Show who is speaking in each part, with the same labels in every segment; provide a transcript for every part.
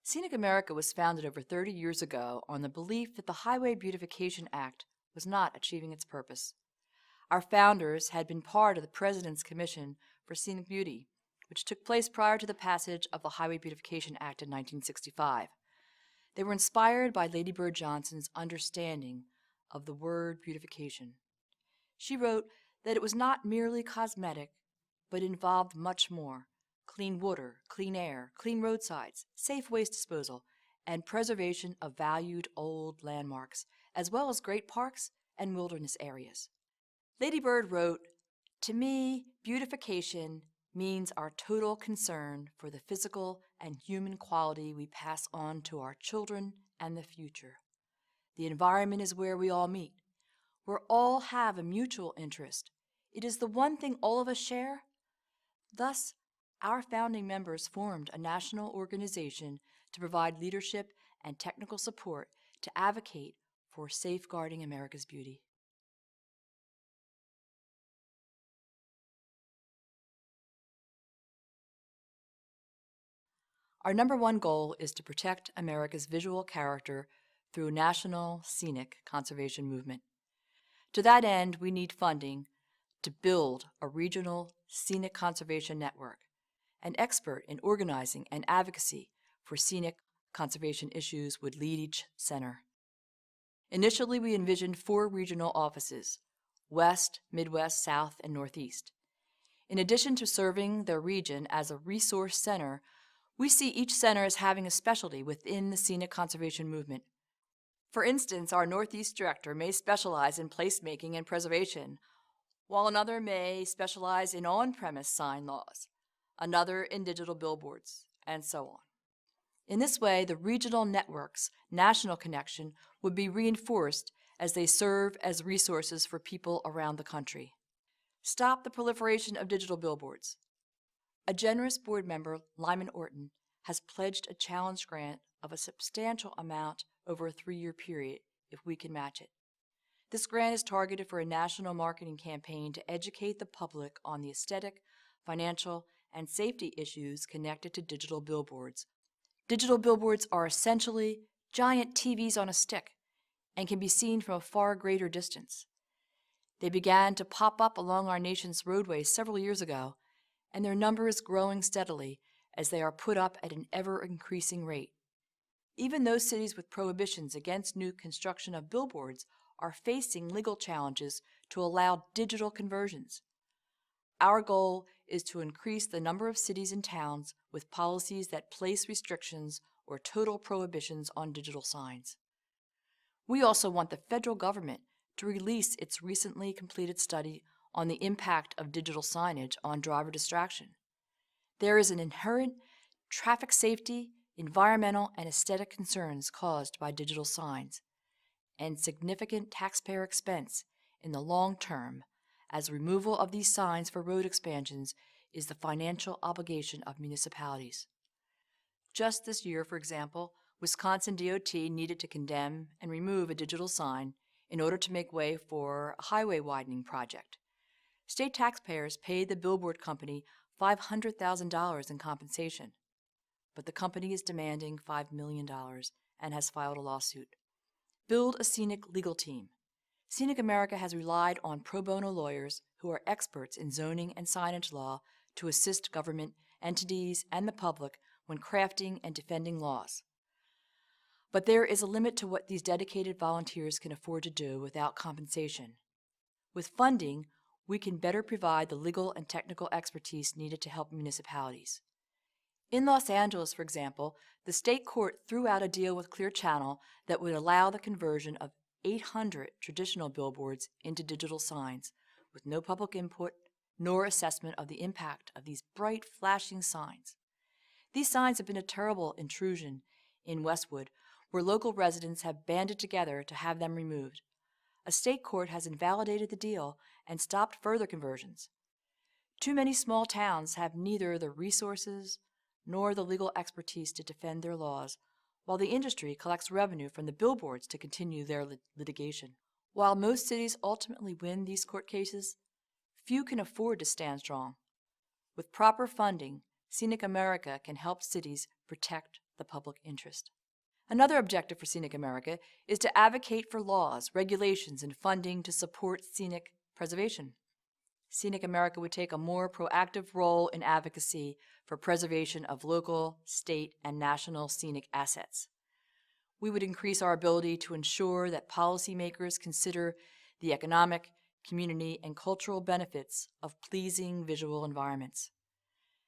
Speaker 1: Scenic America was founded over 30 years ago on the belief that the Highway Beautification Act was not achieving its purpose. Our founders had been part of the President's Commission for Scenic Beauty, which took place prior to the passage of the Highway Beautification Act in 1965. They were inspired by Lady Bird Johnson's understanding of the word beautification. She wrote that it was not merely cosmetic, but involved much more: clean water, clean air, clean roadsides, safe waste disposal, and preservation of valued old landmarks, as well as great parks and wilderness areas. Lady Bird wrote, "To me, beautification means our total concern for the physical and human quality we pass on to our children and the future. The environment is where we all meet. We all have a mutual interest. It is the one thing all of us share." Thus, our founding members formed a national organization to provide leadership and technical support to advocate for safeguarding America's beauty. Our number one goal is to protect America's visual character through a national scenic conservation movement. To that end, we need funding to build a regional scenic conservation network. An expert in organizing and advocacy for scenic conservation issues would lead each center. Initially, we envisioned 4 regional offices: West, Midwest, South, and Northeast. In addition to serving their region as a resource center, we see each center as having a specialty within the scenic conservation movement. For instance, our Northeast director may specialize in placemaking and preservation, while another may specialize in on-premise sign laws, another in digital billboards, and so on. In this way, the regional network's national connection would be reinforced as they serve as resources for people around the country. Stop the proliferation of digital billboards. A generous board member, Lyman Orton, has pledged a challenge grant of a substantial amount over a 3-year period if we can match it. This grant is targeted for a national marketing campaign to educate the public on the aesthetic, financial, and safety issues connected to digital billboards. Digital billboards are essentially giant TVs on a stick and can be seen from a far greater distance. They began to pop up along our nation's roadways several years ago, and their number is growing steadily as they are put up at an ever-increasing rate. Even those cities with prohibitions against new construction of billboards are facing legal challenges to allow digital conversions. Our goal is to increase the number of cities and towns with policies that place restrictions or total prohibitions on digital signs. We also want the federal government to release its recently completed study on the impact of digital signage on driver distraction. There is an inherent traffic safety, environmental, and aesthetic concerns caused by digital signs, and significant taxpayer expense in the long term, as removal of these signs for road expansions is the financial obligation of municipalities. Just this year, for example, Wisconsin DOT needed to condemn and remove a digital sign in order to make way for a highway widening project. State taxpayers paid the billboard company $500,000 in compensation, but the company is demanding $5 million and has filed a lawsuit. Build a scenic legal team. Scenic America has relied on pro bono lawyers who are experts in zoning and signage law to assist government, entities, and the public when crafting and defending laws. But there is a limit to what these dedicated volunteers can afford to do without compensation. With funding, we can better provide the legal and technical expertise needed to help municipalities. In Los Angeles, for example, the state court threw out a deal with Clear Channel that would allow the conversion of 800 traditional billboards into digital signs, with no public input nor assessment of the impact of these bright, flashing signs. These signs have been a terrible intrusion in Westwood, where local residents have banded together to have them removed. A state court has invalidated the deal and stopped further conversions. Too many small towns have neither the resources nor the legal expertise to defend their laws, while the industry collects revenue from the billboards to continue their litigation. While most cities ultimately win these court cases, few can afford to stand strong. With proper funding, Scenic America can help cities protect the public interest. Another objective for Scenic America is to advocate for laws, regulations, and funding to support scenic preservation. Scenic America would take a more proactive role in advocacy for preservation of local, state, and national scenic assets. We would increase our ability to ensure that policymakers consider the economic, community, and cultural benefits of pleasing visual environments.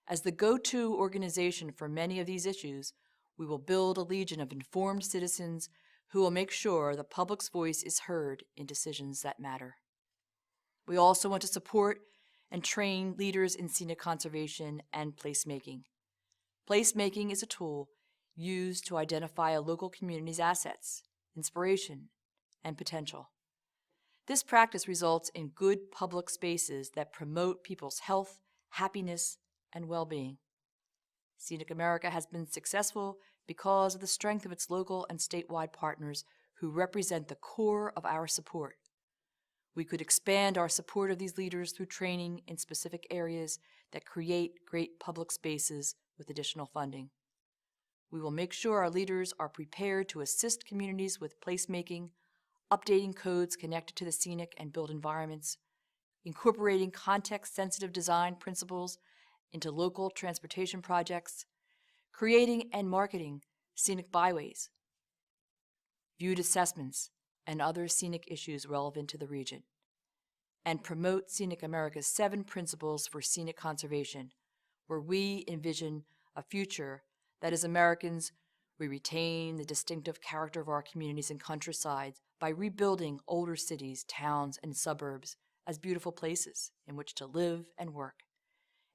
Speaker 1: As the go-to organization for many of these issues, we will build a legion of informed citizens who will make sure the public's voice is heard in decisions that matter. We also want to support and train leaders in scenic conservation and placemaking. Placemaking is a tool used to identify a local community's assets, inspiration, and potential. This practice results in good public spaces that promote people's health, happiness, and well-being. Scenic America has been successful because of the strength of its local and statewide partners who represent the core of our support. We could expand our support of these leaders through training in specific areas that create great public spaces with additional funding. We will make sure our leaders are prepared to assist communities with placemaking, updating codes connected to the scenic and built environments, incorporating context-sensitive design principles into local transportation projects, creating and marketing scenic byways, viewed assessments, and other scenic issues relevant to the region, and promote Scenic America's 7 principles for scenic conservation, where we envision a future that as Americans, we retain the distinctive character of our communities and countrysides by rebuilding older cities, towns, and suburbs as beautiful places in which to live and work,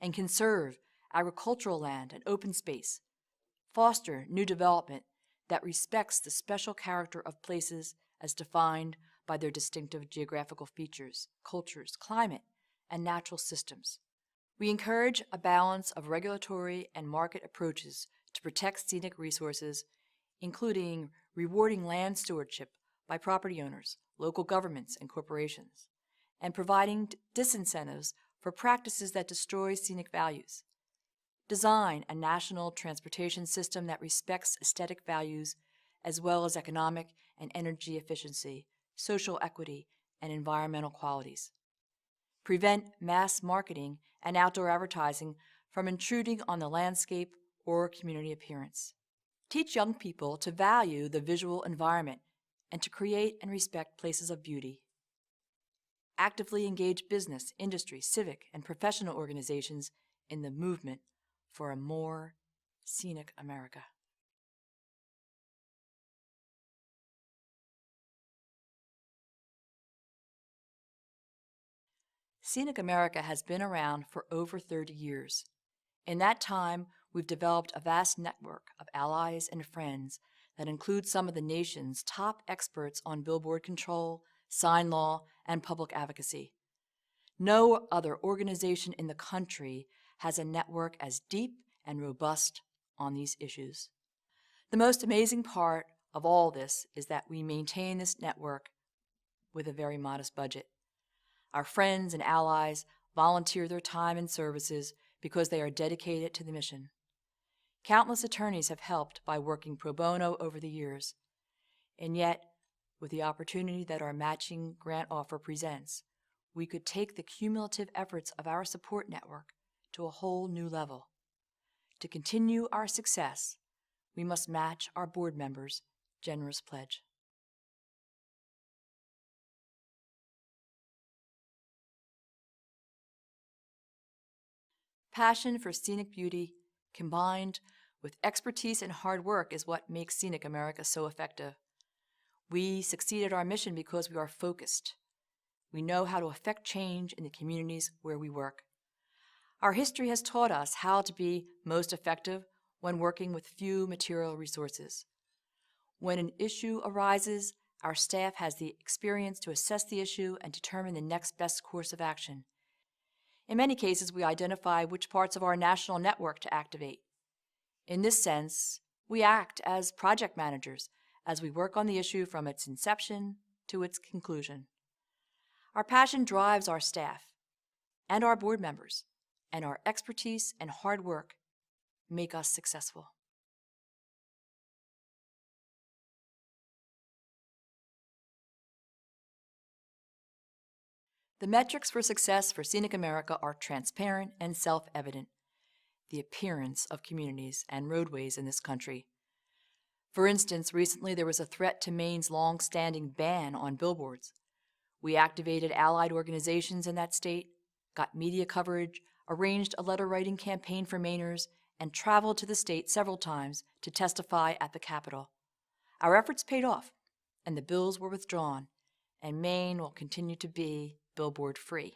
Speaker 1: and conserve agricultural land and open space, foster new development that respects the special character of places as defined by their distinctive geographical features, cultures, climate, and natural systems. We encourage a balance of regulatory and market approaches to protect scenic resources, including rewarding land stewardship by property owners, local governments, and corporations, and providing disincentives for practices that destroy scenic values. Design a national transportation system that respects aesthetic values as well as economic and energy efficiency, social equity, and environmental qualities. Prevent mass marketing and outdoor advertising from intruding on the landscape or community appearance. Teach young people to value the visual environment and to create and respect places of beauty. Actively engage business, industry, civic, and professional organizations in the movement for a more scenic America. Scenic America has been around for over 30 years. In that time, we've developed a vast network of allies and friends that include some of the nation's top experts on billboard control, sign law, and public advocacy. No other organization in the country has a network as deep and robust on these issues. The most amazing part of all this is that we maintain this network with a very modest budget. Our friends and allies volunteer their time and services because they are dedicated to the mission. Countless attorneys have helped by working pro bono over the years, and yet, with the opportunity that our matching grant offer presents, we could take the cumulative efforts of our support network to a whole new level. To continue our success, we must match our board members' generous pledge. Passion for scenic beauty combined with expertise and hard work is what makes Scenic America so effective. We succeed at our mission because we are focused. We know how to affect change in the communities where we work. Our history has taught us how to be most effective when working with few material resources. When an issue arises, our staff has the experience to assess the issue and determine the next best course of action. In many cases, we identify which parts of our national network to activate. In this sense, we act as project managers as we work on the issue from its inception to its conclusion. Our passion drives our staff and our board members, and our expertise and hard work make us successful. The metrics for success for Scenic America are transparent and self-evident. The appearance of communities and roadways in this country. For instance, recently there was a threat to Maine's long-standing ban on billboards. We activated allied organizations in that state, got media coverage, arranged a letter-writing campaign for Mainers, and traveled to the state several times to testify at the Capitol. Our efforts paid off, and the bills were withdrawn, and Maine will continue to be billboard-free.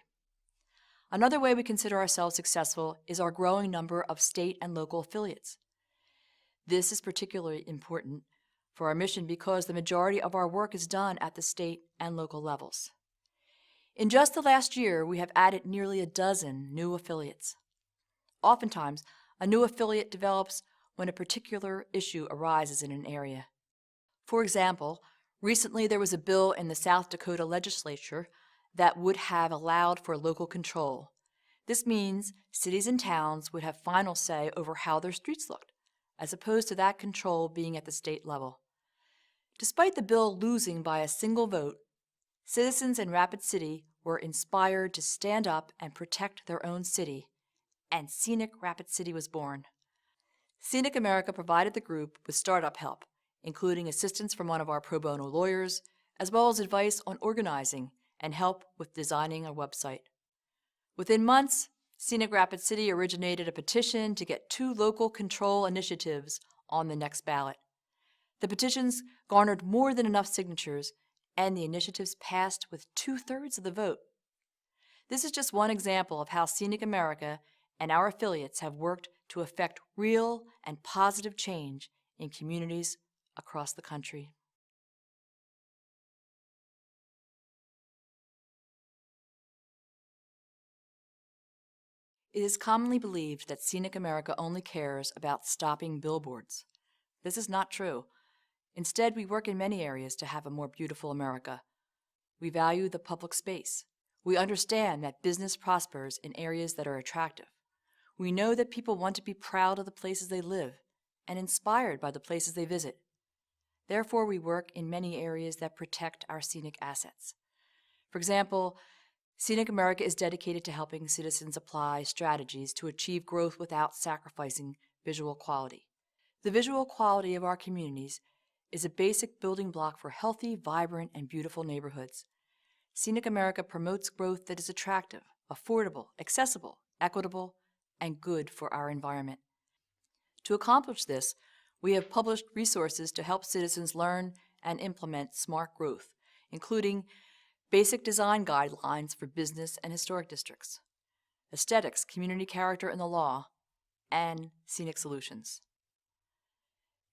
Speaker 1: Another way we consider ourselves successful is our growing number of state and local affiliates. This is particularly important for our mission because the majority of our work is done at the state and local levels. In just the last year, we have added nearly a dozen new affiliates. Oftentimes, a new affiliate develops when a particular issue arises in an area. For example, recently there was a bill in the South Dakota legislature that would have allowed for local control. This means cities and towns would have final say over how their streets looked, as opposed to that control being at the state level. Despite the bill losing by a single vote, citizens in Rapid City were inspired to stand up and protect their own city, and Scenic Rapid City was born. Scenic America provided the group with startup help, including assistance from one of our pro bono lawyers, as well as advice on organizing and help with designing a website. Within months, Scenic Rapid City originated a petition to get 2 local control initiatives on the next ballot. The petitions garnered more than enough signatures, and the initiatives passed with 2/3 of the vote. This is just one example of how Scenic America and our affiliates have worked to effect real and positive change in communities across the country. It is commonly believed that Scenic America only cares about stopping billboards. This is not true. Instead, we work in many areas to have a more beautiful America. We value the public space. We understand that business prospers in areas that are attractive. We know that people want to be proud of the places they live and inspired by the places they visit. Therefore, we work in many areas that protect our scenic assets. For example, Scenic America is dedicated to helping citizens apply strategies to achieve growth without sacrificing visual quality. The visual quality of our communities is a basic building block for healthy, vibrant, and beautiful neighborhoods. Scenic America promotes growth that is attractive, affordable, accessible, equitable, and good for our environment. To accomplish this, we have published resources to help citizens learn and implement smart growth, including basic design guidelines for business and historic districts, aesthetics, community character and the law, and scenic solutions.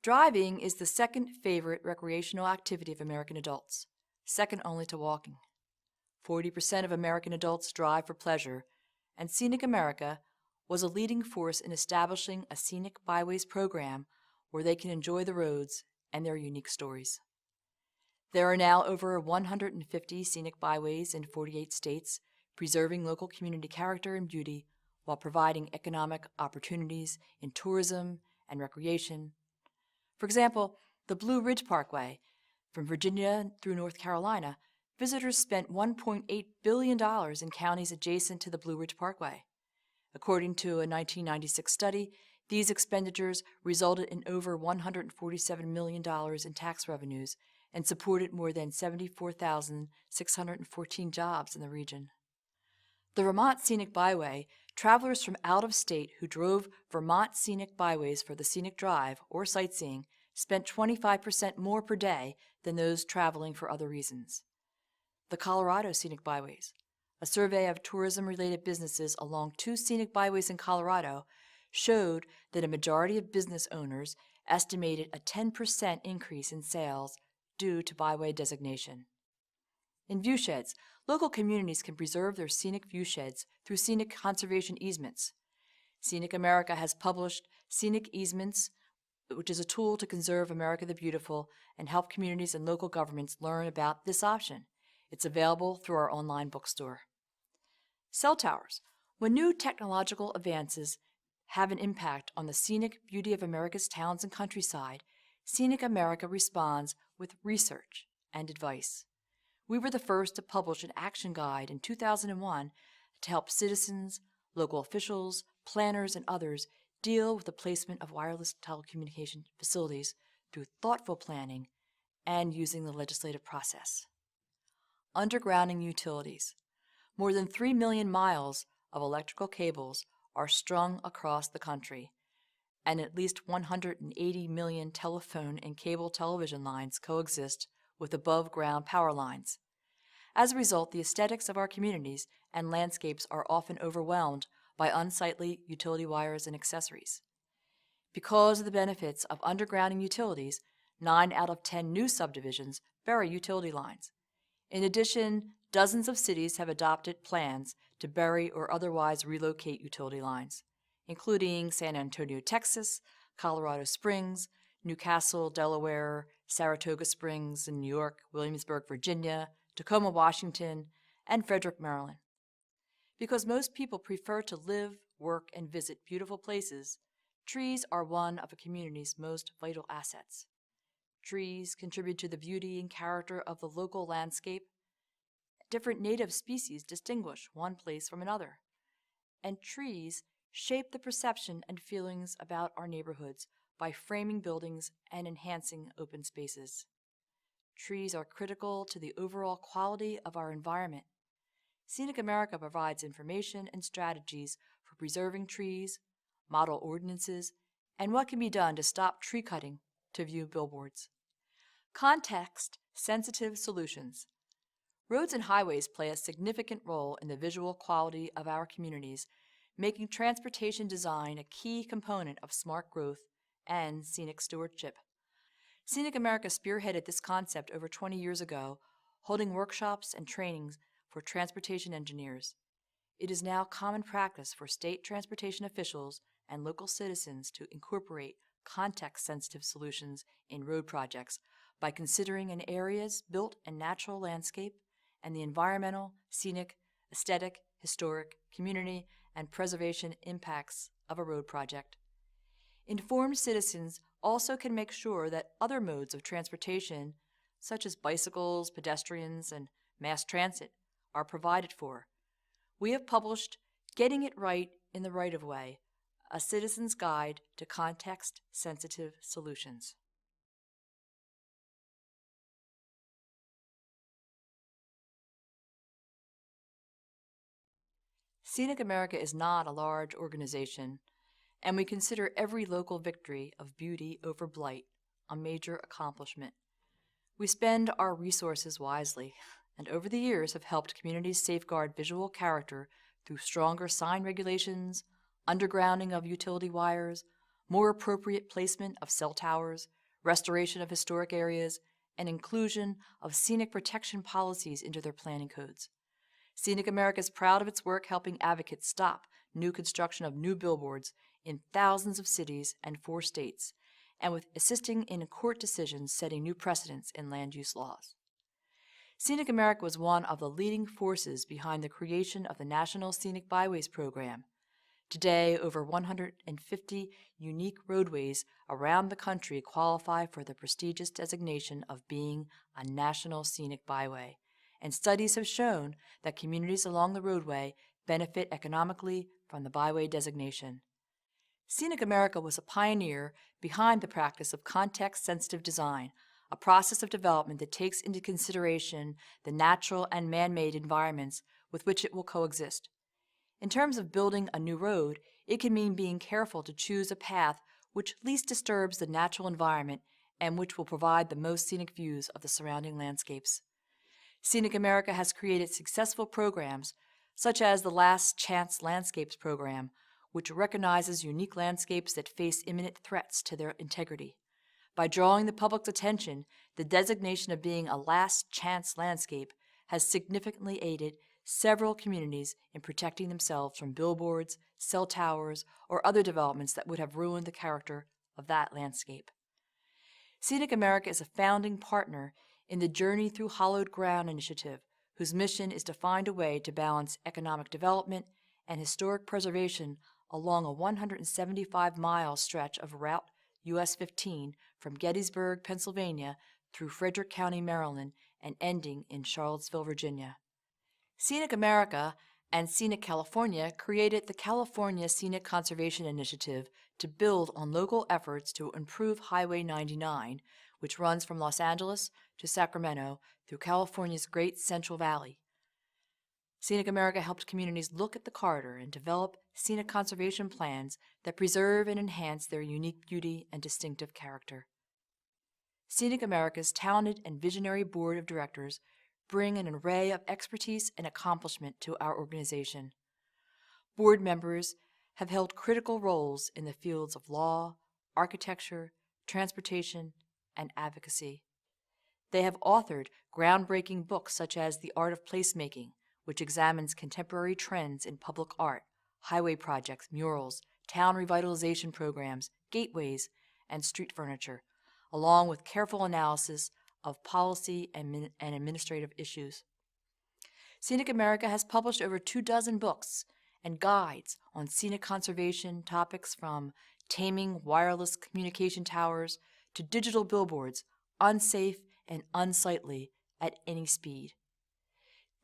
Speaker 1: Driving is the second favorite recreational activity of American adults, second only to walking. 40% of American adults drive for pleasure, and Scenic America was a leading force in establishing a Scenic Byways program where they can enjoy the roads and their unique stories. There are now over 150 scenic byways in 48 states, preserving local community character and beauty while providing economic opportunities in tourism and recreation. For example, the Blue Ridge Parkway, from Virginia through North Carolina, visitors spent $1.8 billion in counties adjacent to the Blue Ridge Parkway. According to a 1996 study, these expenditures resulted in over $147 million in tax revenues and supported more than 74,614 jobs in the region. The Vermont Scenic Byway, travelers from out of state who drove Vermont Scenic Byways for the scenic drive or sightseeing spent 25% more per day than those traveling for other reasons. The Colorado Scenic Byways, a survey of tourism-related businesses along 2 scenic byways in Colorado, showed that a majority of business owners estimated a 10% increase in sales due to byway designation. In viewsheds, local communities can preserve their scenic viewsheds through scenic conservation easements. Scenic America has published Scenic Easements, which is a tool to conserve America the Beautiful and help communities and local governments learn about this option. It's available through our online bookstore. Cell towers. When new technological advances have an impact on the scenic beauty of America's towns and countryside, Scenic America responds with research and advice. We were the first to publish an action guide in 2001 to help citizens, local officials, planners, and others deal with the placement of wireless telecommunication facilities through thoughtful planning and using the legislative process. Undergrounding utilities. More than 3 million miles of electrical cables are strung across the country, and at least 180 million telephone and cable television lines coexist with above-ground power lines. As a result, the aesthetics of our communities and landscapes are often overwhelmed by unsightly utility wires and accessories. Because of the benefits of undergrounding utilities, 9 out of 10 new subdivisions bury utility lines. In addition, dozens of cities have adopted plans to bury or otherwise relocate utility lines, including San Antonio, Texas, Colorado Springs, Newcastle, Delaware, Saratoga Springs in New York, Williamsburg, Virginia, Tacoma, Washington, and Frederick, Maryland. Because most people prefer to live, work, and visit beautiful places, trees are one of a community's most vital assets. Trees contribute to the beauty and character of the local landscape. Different native species distinguish one place from another, and trees shape the perception and feelings about our neighborhoods by framing buildings and enhancing open spaces. Trees are critical to the overall quality of our environment. Scenic America provides information and strategies for preserving trees, model ordinances, and what can be done to stop tree cutting to view billboards. Context-sensitive solutions. Roads and highways play a significant role in the visual quality of our communities, making transportation design a key component of smart growth and scenic stewardship. Scenic America spearheaded this concept over 20 years ago, holding workshops and trainings for transportation engineers. It is now common practice for state transportation officials and local citizens to incorporate context-sensitive solutions in road projects by considering an area's built and natural landscape and the environmental, scenic, aesthetic, historic, community, and preservation impacts of a road project. Informed citizens also can make sure that other modes of transportation, such as bicycles, pedestrians, and mass transit, are provided for. We have published Getting It Right in the Right-of-Way, a citizen's guide to context-sensitive solutions. Scenic America is not a large organization, and we consider every local victory of beauty over blight a major accomplishment. We spend our resources wisely, and over the years have helped communities safeguard visual character through stronger sign regulations, undergrounding of utility wires, more appropriate placement of cell towers, restoration of historic areas, and inclusion of scenic protection policies into their planning codes. Scenic America is proud of its work helping advocates stop new construction of new billboards in thousands of cities and 4 states, and with assisting in court decisions setting new precedents in land use laws. Scenic America was one of the leading forces behind the creation of the National Scenic Byways Program. Today, over 150 unique roadways around the country qualify for the prestigious designation of being a National Scenic Byway, and studies have shown that communities along the roadway benefit economically from the byway designation. Scenic America was a pioneer behind the practice of context-sensitive design, a process of development that takes into consideration the natural and man-made environments with which it will coexist. In terms of building a new road, it can mean being careful to choose a path which least disturbs the natural environment and which will provide the most scenic views of the surrounding landscapes. Scenic America has created successful programs, such as the Last Chance Landscapes program, which recognizes unique landscapes that face imminent threats to their integrity. By drawing the public's attention, the designation of being a last chance landscape has significantly aided several communities in protecting themselves from billboards, cell towers, or other developments that would have ruined the character of that landscape. Scenic America is a founding partner in the Journey Through Hollowed Ground initiative, whose mission is to find a way to balance economic development and historic preservation along a 175-mile stretch of Route US 15 from Gettysburg, Pennsylvania, through Frederick County, Maryland, and ending in Charlottesville, Virginia. Scenic America and Scenic California created the California Scenic Conservation Initiative to build on local efforts to improve Highway 99, which runs from Los Angeles to Sacramento through California's Great Central Valley. Scenic America helped communities look at the corridor and develop scenic conservation plans that preserve and enhance their unique beauty and distinctive character. Scenic America's talented and visionary board of directors bring an array of expertise and accomplishment to our organization. Board members have held critical roles in the fields of law, architecture, transportation, and advocacy. They have authored groundbreaking books such as The Art of Placemaking, which examines contemporary trends in public art, highway projects, murals, town revitalization programs, gateways, and street furniture, along with careful analysis of policy and administrative issues. Scenic America has published over 24 books and guides on scenic conservation topics from taming wireless communication towers to digital billboards, unsafe and unsightly at any speed.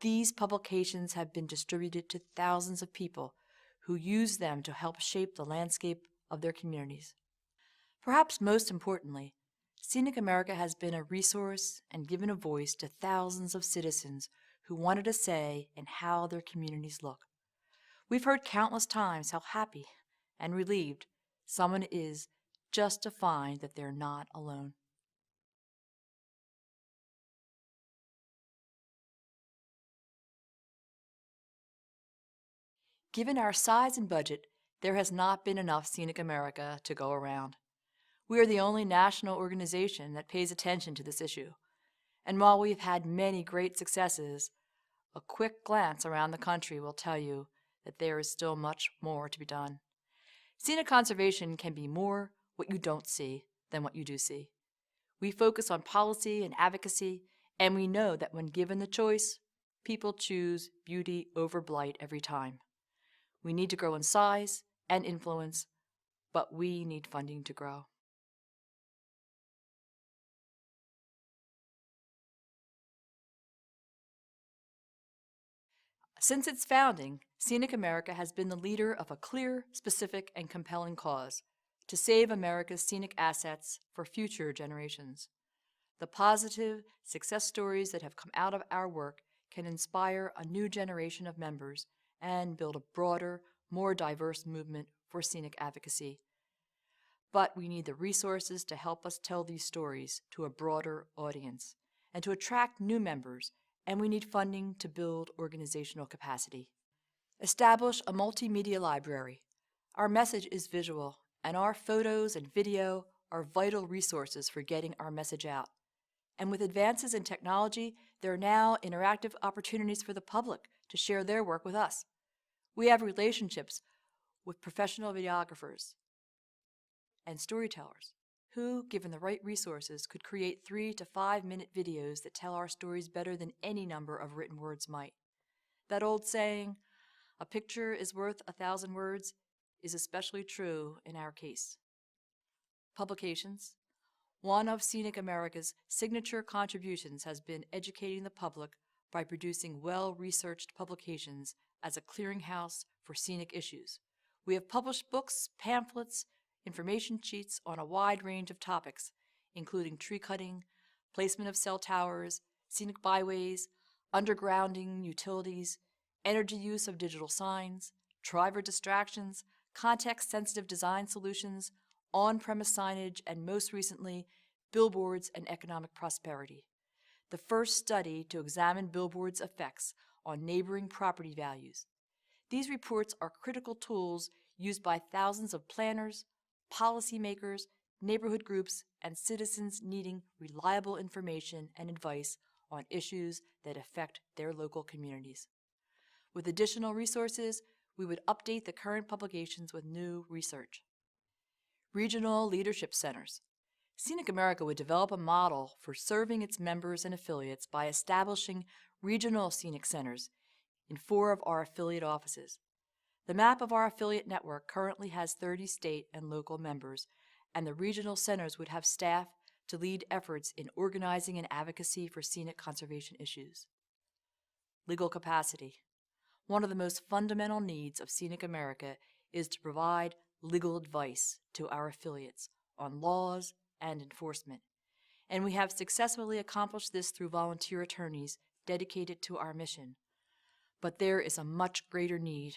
Speaker 1: These publications have been distributed to thousands of people who use them to help shape the landscape of their communities. Perhaps most importantly, Scenic America has been a resource and given a voice to thousands of citizens who wanted a say in how their communities look. We've heard countless times how happy and relieved someone is just to find that they're not alone. Given our size and budget, there has not been enough Scenic America to go around. We are the only national organization that pays attention to this issue. And while we've had many great successes, a quick glance around the country will tell you that there is still much more to be done. Scenic conservation can be more what you don't see than what you do see. We focus on policy and advocacy, and we know that when given the choice, people choose beauty over blight every time. We need to grow in size and influence, but we need funding to grow. Since its founding, Scenic America has been the leader of a clear, specific, and compelling cause to save America's scenic assets for future generations. The positive success stories that have come out of our work can inspire a new generation of members and build a broader, more diverse movement for scenic advocacy. But we need the resources to help us tell these stories to a broader audience and to attract new members, and we need funding to build organizational capacity. Establish a multimedia library. Our message is visual, and our photos and video are vital resources for getting our message out. And with advances in technology, there are now interactive opportunities for the public to share their work with us. We have relationships with professional videographers and storytellers who, given the right resources, could create 3 to 5 minute videos that tell our stories better than any number of written words might. That old saying, "A picture is worth 1,000 words," is especially true in our case. Publications. One of Scenic America's signature contributions has been educating the public by producing well-researched publications as a clearinghouse for scenic issues. We have published books, pamphlets, information sheets on a wide range of topics, including tree cutting, placement of cell towers, scenic byways, undergrounding utilities, energy use of digital signs, driver distractions, context-sensitive design solutions, on-premise signage, and most recently, billboards and economic prosperity. The first study to examine billboards' effects on neighboring property values. These reports are critical tools used by thousands of planners, policymakers, neighborhood groups, and citizens needing reliable information and advice on issues that affect their local communities. With additional resources, we would update the current publications with new research. Regional Leadership Centers. Scenic America would develop a model for serving its members and affiliates by establishing regional scenic centers in 4 of our affiliate offices. The map of our affiliate network currently has 30 state and local members, and the regional centers would have staff to lead efforts in organizing and advocacy for scenic conservation issues. Legal capacity. One of the most fundamental needs of Scenic America is to provide legal advice to our affiliates on laws and enforcement, and we have successfully accomplished this through volunteer attorneys dedicated to our mission. But there is a much greater need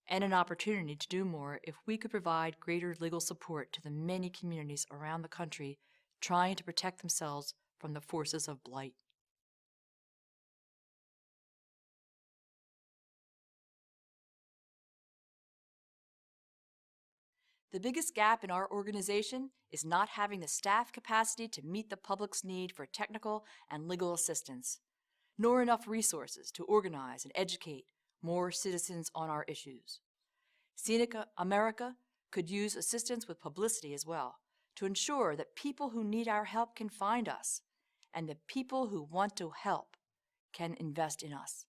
Speaker 1: and an opportunity to do more if we could provide greater legal support to the many communities around the country trying to protect themselves from the forces of blight. The biggest gap in our organization is not having the staff capacity to meet the public's need for technical and legal assistance, nor enough resources to organize and educate more citizens on our issues. Scenic America could use assistance with publicity as well, to ensure that people who need our help can find us, and that people who want to help can invest in us.